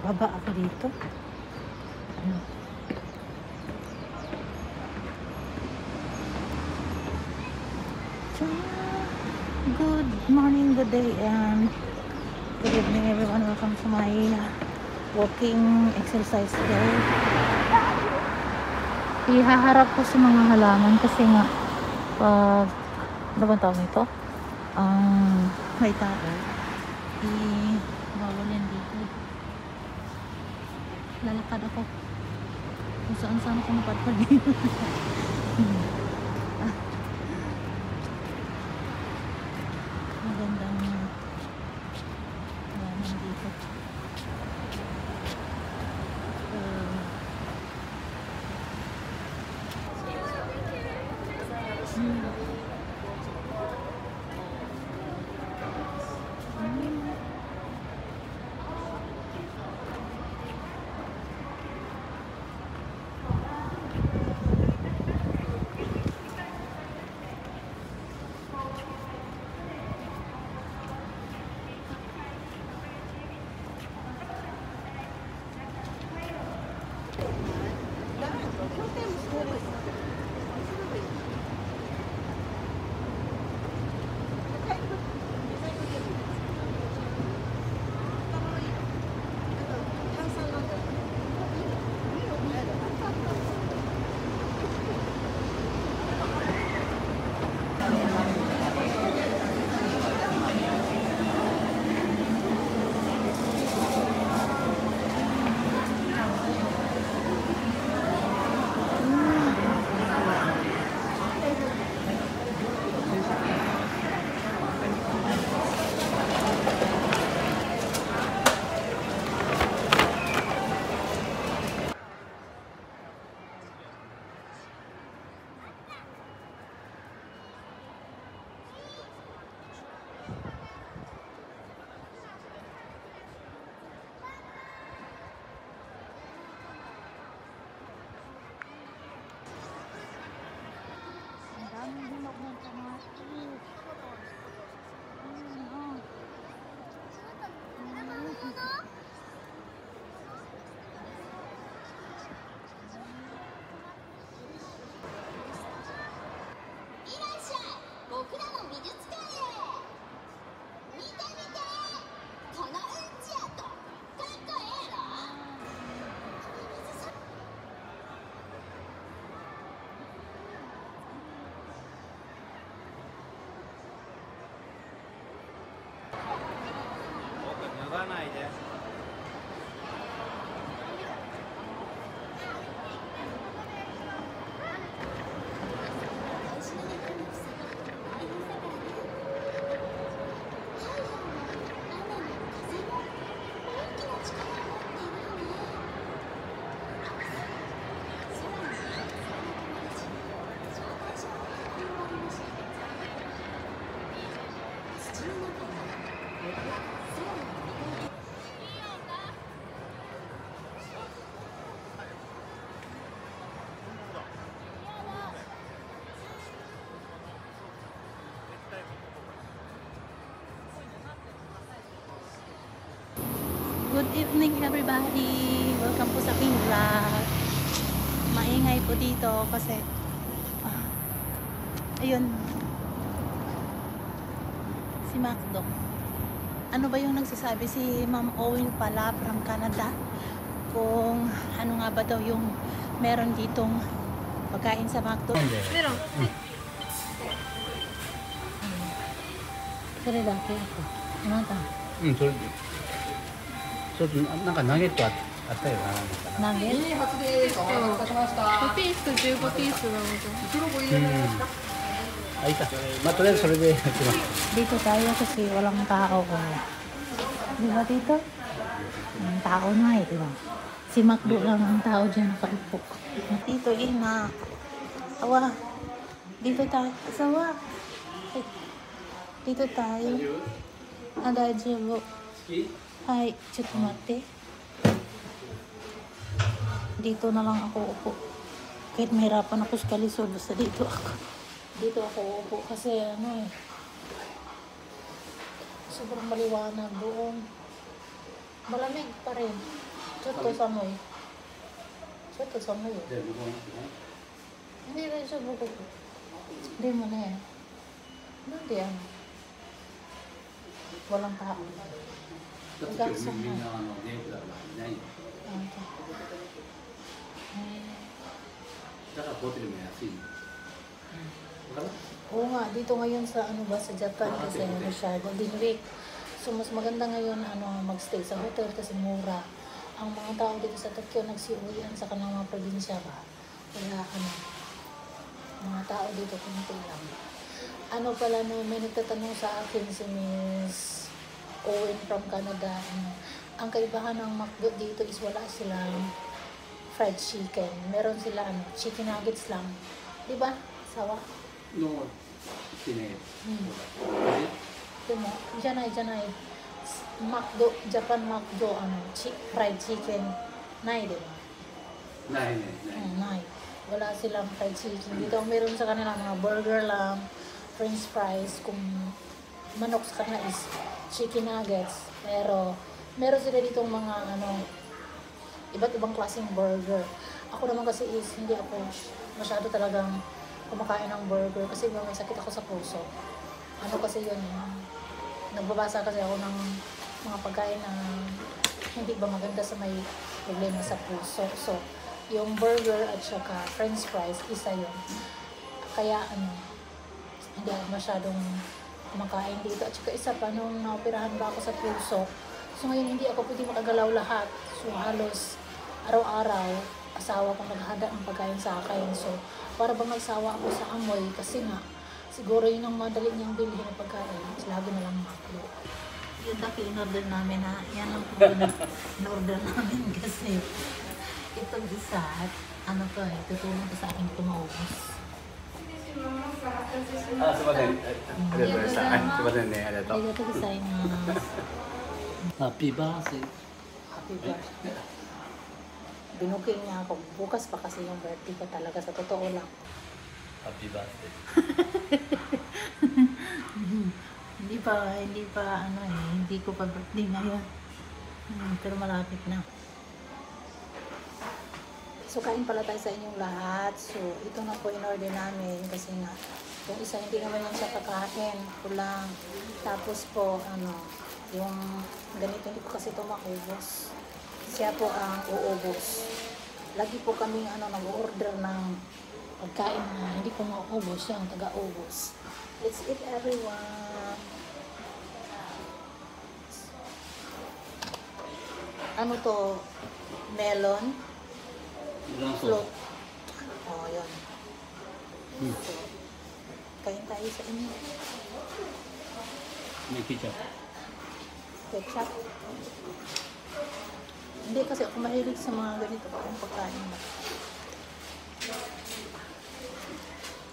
Baba ako dito. Ano? Good morning, good day, and good evening everyone. Welcome to my walking exercise today. Ihaharap ko sa mga halaman kasi nga pag ano ba tawag nito? May tao. Bawal yan dito. Lalakad ako kung saan ako napadpad dito. Magandang halaman dito. Good evening everybody! Welcome po sa aking vlog. Maingay po dito kasi ayun, si Macdo. Ano ba yung nagsasabi si Ma'am Owen pala from Canada kung ano nga ba daw yung meron ditong pagkain sa Macdo? Meron. Sorry dati ako. Ano ta? ちょっとなんかナゲットあったよな。ナゲット？ピース15ピースなので。あ、いた。まあとりあえずそれでやってます。 Dito tayo kasi walang tao ko. Di ba dito? Ang tao na di ba? Si Macdo lang ang tao dyan nakaupo. Dito ina. Awa. Dito tayo. Asawa. Dito tayo. Adajibo. Hi, ちょっと待って。Dito na lang ako upo. Kahit mahirapan ako sa kalisod, basta dito ako. Dito ako upo kasi ano sobrang maliwanag doon. Malamig pa rin. ちょっと寒い。ちょっと寒いよ。で、向こうのね。hindi rin siya bukod. Hindi mo na yan. Hindi yan. Walang tao. だって今日みんなネープだからいないよ。だからホテルも安い。わかる？ Oo nga, dito ngayon sa ano ba sa Japan kasi masyado dinrik. So mas maganda ngayon magstay sa hotel kasi mura. Ang mga tao dito sa Tokyo nagsiuwian sa kanilang mga probinsya ba. Kaya mga tao dito kunti lang. Ano pala no, may nagtatanong sa akin si Miss Owen from Canada. Ang kaibahan ng McDo dito is wala silang fried chicken. Meron sila chicken nuggets lang. 'Di ba? Sawa. のってね。でも、じゃない。McDo, Japan McDo, fried chicken, ないでも。ないね。ない。Wala silang fried chicken. Dito ang meron sa kanila mga burger lang, french fries, kung manok sa kanila is chicken nuggets. Pero, meron sila dito mga iba't ibang klaseng burger. Ako naman kasi is, hindi ako masyado talagang kumakain ng burger kasi may sakit ako sa puso. Kasi yun, nagbabasa kasi ako ng mga pagkain na hindi ba maganda sa may problema sa puso. So, yung burger at saka french fries, isa yun. Kaya hindi ako masyadong kumakain dito. At saka isa pa, nung naoperahan ba ako sa puso, so ngayon hindi ako pwede makagalaw lahat. So halos araw-araw, asawa kong naghahanda ng pagkain sa akin. So, para bang nagsawa ako sa amoy kasi nga, siguro yun ang madali niyang bilhin ng pagkain. Lagi na lang McDo. Yung dati in-order namin yan ang in-order namin kasi itong isa, tutulong ko sa akin tumaubos. あ、すいません。ありがとうございました。はい、すいませんね。ありがとう。 Arigatou gozaimasu. Happy birthday. Happy birthday. Binuking niya ako. Bukas pa kasi yung birthday ko talaga. Sa totoo lang. Happy birthday. Hindi pa, hindi ko pa birthday ngayon. Pero malapit na. So, kain pala tayo sa inyong lahat. So, ito na po in-order namin kasi nga, yung isa hindi naman yan siya kakain. Kulang. Tapos po, yung ganito hindi ko kasi ito maubos. Siya po ang uubos. Lagi po kami nag-order ng pagkain na hindi ko maubos. Siya ang taga-ubos. Let's eat everyone. Ano to? Melon? Float. Oh, yun. So, kain tayo sa inyo. May ketchup. Ketchup. Hindi kasi ako mahilig sa mga ganito kung pagkain na.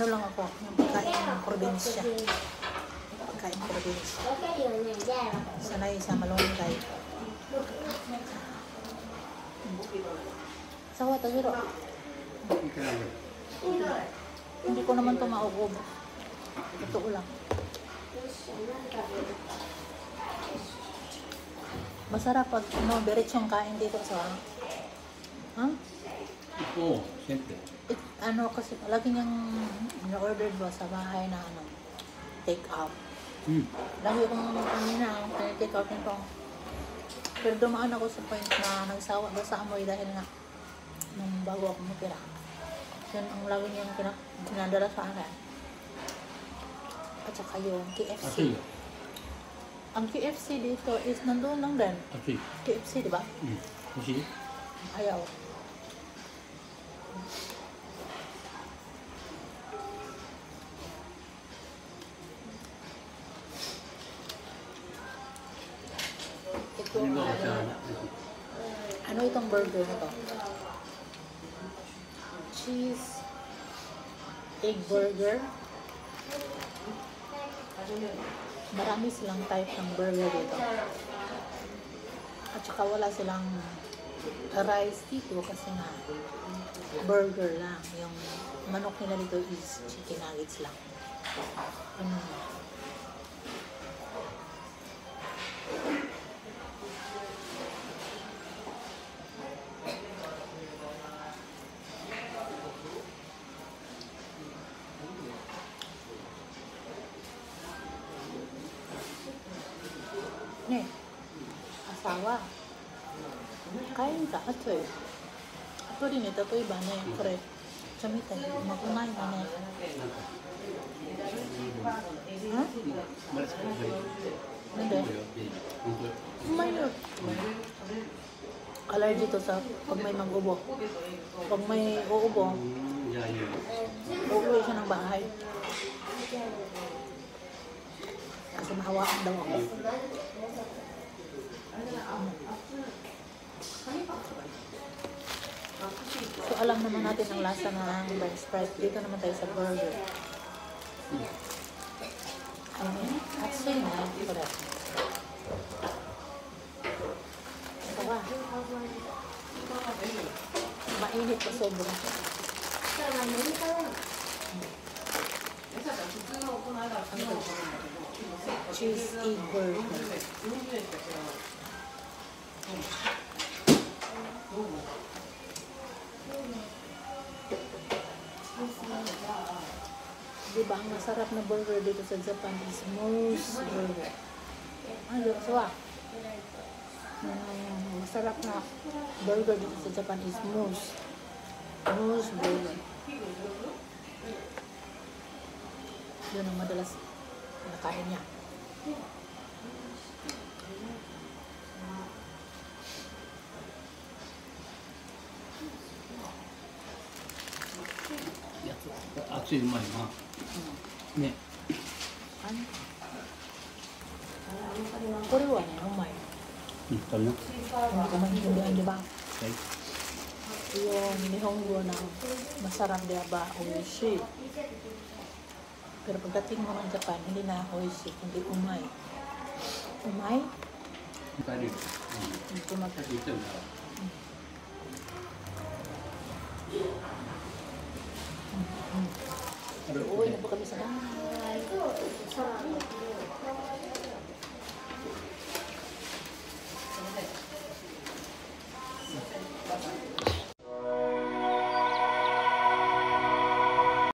Ano lang ako, yung pagkain ng probinsya. Pagkain ng probinsya. Sanay sa malunggay. Sawa, tagiro. Hindi ko naman ito mauubos. Totoo lang. Masarap pag diretsong kain dito sa Oo, siyempre. kasi lagi niyang na-order ba sa bahay na take out. Lagi kong take out nito. Pero dumaan ako sa point na nagsawa ba sa amoy dahil nga nung bago ako matira. Yun ang lagi niyang pinadala sa akin. At saka yung KFC. Ang KFC dito is nandoon lang din. Achi. KFC, di ba? Achi. Ayaw. Ito, ano itong burger na to? Cheese, egg burger. Marami silang type ng burger dito. At saka wala silang rice dito kasi nga burger lang. Yung manok nila dito is chicken nuggets lang. ね、asawa. Kain ka, atoy. Ato rin eh, ito iba ne, kore. Samita, makunay na ne. Ha? Hindi. Mayroon. Allergy to sa pag may mag-ubo. Pag may uubo, uuwi siya ng bahay. Kasi mahawaan daw ako. So alam naman natin ang lasa ng Sprite. Dito naman tayo sa burger. Actually na, correct. Ito ba? Mainit pa sobra. Cheese egg burger. Diba ang masarap na burger dito sa Japan is Moose Burger. Ano, sawa? Masarap na burger dito sa Japan is Moose. Moose Burger. Yun ang madalas nakain niya. Actually, umay, ha? Ne. Ano? Korewa na yun, umay. Talo na. Hindi ko maintindihan, di ba? Okay. Yung Nihongo na masarap di ba, oishi. Pero pagdating mo ng Japan, hindi na oishi, hindi umay. Umay? Tadi. Hindi ko mag- Dito na. Uwi na po kami sa bahay.